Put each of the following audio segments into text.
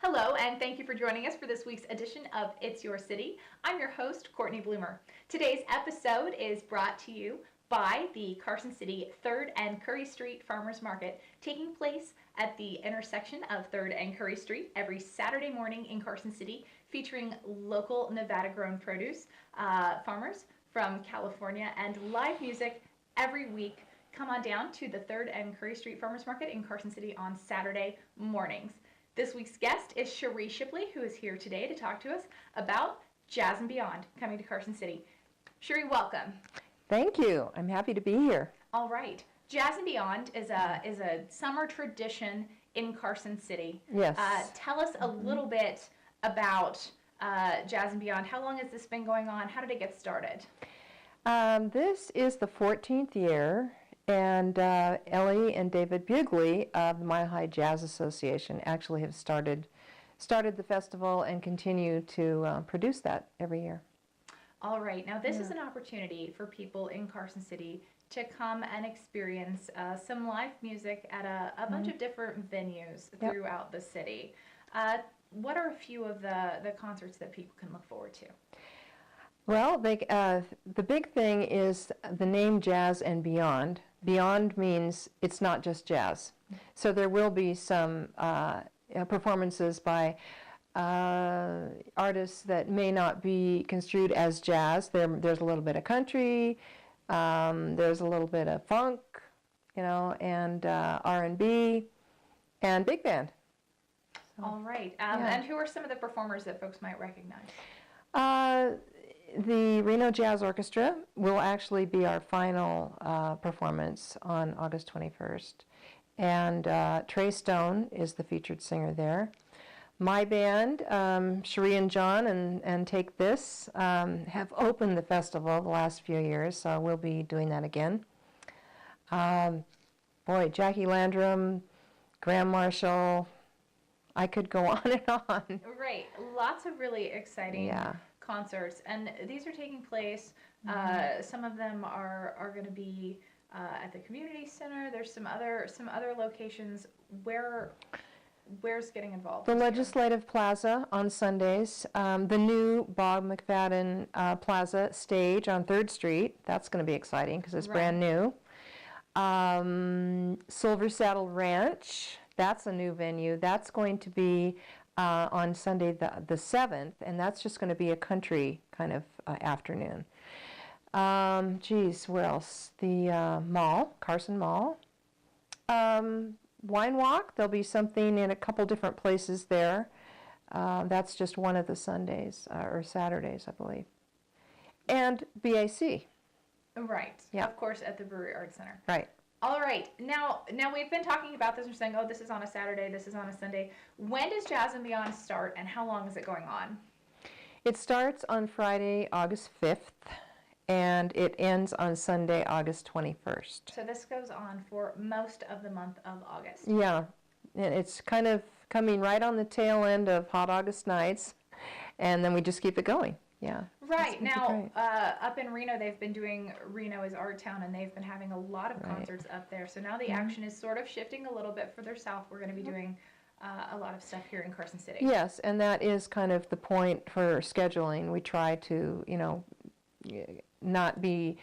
Hello, and thank you for joining us for this week's edition of It's Your City. I'm your host, Courtney Bloomer. Today's episode is brought to you by the Carson City 3rd and Curry Street Farmers Market, taking place at the intersection of 3rd and Curry Street every Saturday morning in Carson City, featuring local Nevada-grown produce, farmers from California, and live music every week. Come on down to the 3rd and Curry Street Farmers Market in Carson City on Saturday mornings. This week's guest is Cherie Shipley, who is here today to talk to us about Jazz and Beyond coming to Carson City. Cherie, welcome. Thank you. I'm happy to be here. All right. Jazz and Beyond is a summer tradition in Carson City. Yes. Tell us a little bit about Jazz and Beyond. How long has this been going on? How did it get started? This is the 14th year. And Ellie and David Bugley of the Mile High Jazz Association actually have started the festival and continue to produce that every year. All right. Now, this is an opportunity for people in Carson City to come and experience some live music at a bunch of different venues throughout the city. What are a few of the concerts that people can look forward to? Well, the big thing is the name Jazz and Beyond. Beyond means it's not just jazz. So there will be some performances by artists that may not be construed as jazz. There's a little bit of country, there's a little bit of funk, and R&B, and big band. So, all right. And who are some of the performers that folks might recognize? The Reno Jazz Orchestra will actually be our final performance on August 21st. And Trey Stone is the featured singer there. My band, Cherie and John and Take This, have opened the festival the last few years, so we'll be doing that again. Jackie Landrum, Graham Marshall, I could go on and on. Right. Lots of really exciting concerts, and these are taking place. Some of them are going to be at the community center. There's some other locations. Where's getting involved? The Legislative Plaza on Sundays, the new Bob McFadden Plaza stage on 3rd Street. That's going to be exciting because it's brand new. Silver Saddle Ranch. That's a new venue. That's going to be on Sunday the 7th, and that's just going to be a country kind of afternoon. Where else? The mall, Carson Mall. Wine Walk, there'll be something in a couple different places there. That's just one of the Sundays, or Saturdays, I believe. And BAC. Right. Yeah. Of course, at the Brewery Arts Center. Right. All right. Now we've been talking about this. We're saying, oh, this is on a Saturday, this is on a Sunday. When does Jazz and Beyond start, and how long is it going on? It starts on Friday, August 5th, and it ends on Sunday, August 21st. So this goes on for most of the month of August. Yeah. And it's kind of coming right on the tail end of Hot August Nights, and then we just keep it going. Yeah. Right. Now, up in Reno, they've been doing Reno is Art Town, and they've been having a lot of concerts up there. So now the action is sort of shifting a little bit further south. We're going to be doing a lot of stuff here in Carson City. Yes, and that is kind of the point for scheduling. We try to, not be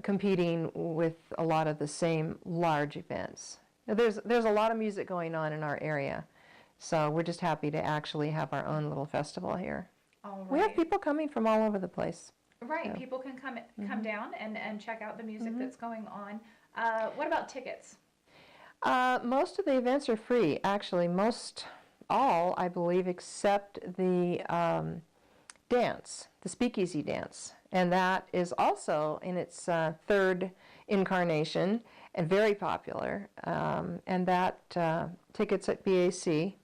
competing with a lot of the same large events. Now, there's a lot of music going on in our area, so we're just happy to actually have our own little festival here. All right. We have people coming from all over the place. Right, so. People can come down and check out the music that's going on. What about tickets? Most of the events are free, actually. All, I believe, except the dance, the speakeasy dance. And that is also in its 3rd incarnation and very popular. And that tickets at BAC.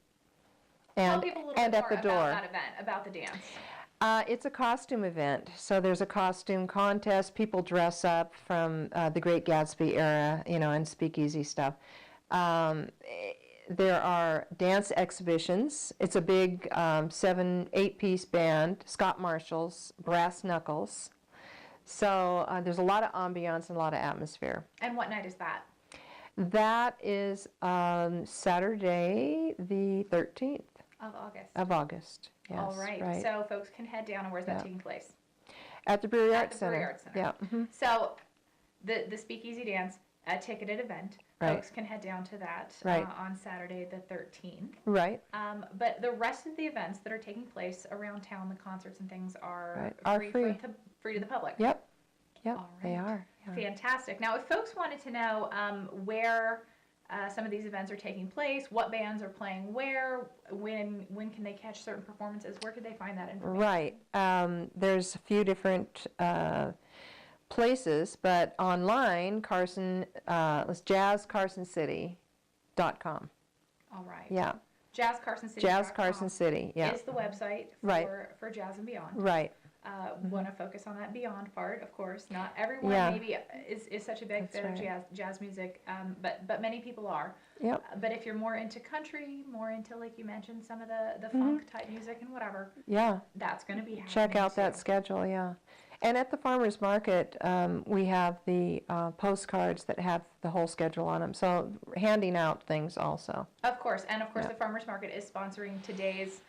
Tell people a little bit more about that event, about the dance. It's a costume event, so there's a costume contest. People dress up from the Great Gatsby era, and speakeasy stuff. There are dance exhibitions. It's a big 7-8-piece band, Scott Marshall's, Brass Knuckles. So there's a lot of ambiance and a lot of atmosphere. And what night is that? That is Saturday the 13th. Of August. Of August. Yes. All right. So folks can head down, and where's that taking place? At the Brewery At Arts the Center. Brewery Arts Center. Yeah. So the Speakeasy Dance, a ticketed event. Right. Folks can head down to that on Saturday the 13th. Right. But the rest of the events that are taking place around town, the concerts and things are free. Free to the public. Yep. Yep. All right. They are. Yeah. Fantastic. Now, if folks wanted to know where some of these events are taking place, what bands are playing where, when can they catch certain performances, where could they find that information? Right. There's a few different places, but online, it's jazzcarsoncity.com. All right. Yeah. Jazz Carson City. Jazz Carson City, yeah. Is the website Right. for Jazz and Beyond. Right. Want to focus on that Beyond part, of course. Not everyone maybe is such a big fan of jazz music, but many people are. Yep. But if you're more into country, more into, like you mentioned, some of the funk type music and whatever, that's going to be happening. Check out that schedule, yeah. And at the farmers market, we have the postcards that have the whole schedule on them. So handing out things also. Of course, and of course the farmers market is sponsoring today's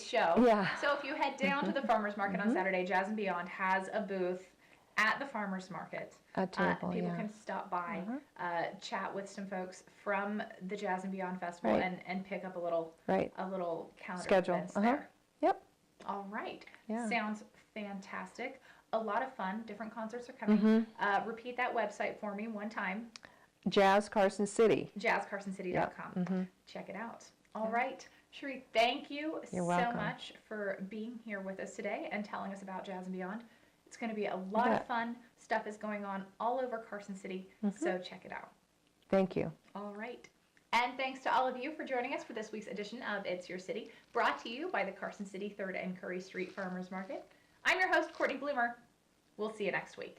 show. Yeah. So if you head down to the farmers market on Saturday, Jazz and Beyond has a booth at the farmers market. A table, people can stop by, chat with some folks from the Jazz and Beyond Festival, and pick up a little calendar schedule. events there. Yep. All right. Yeah. Sounds fantastic. A lot of fun. Different concerts are coming. Repeat that website for me one time. Jazz Carson City. JazzCarsonCity.com. Check it out. All right. Cherie, thank you so much for being here with us today and telling us about Jazz and Beyond. It's going to be a lot of fun. Stuff is going on all over Carson City, so check it out. Thank you. All right. And thanks to all of you for joining us for this week's edition of It's Your City, brought to you by the Carson City 3rd and Curry Street Farmers Market. I'm your host, Courtney Bloomer. We'll see you next week.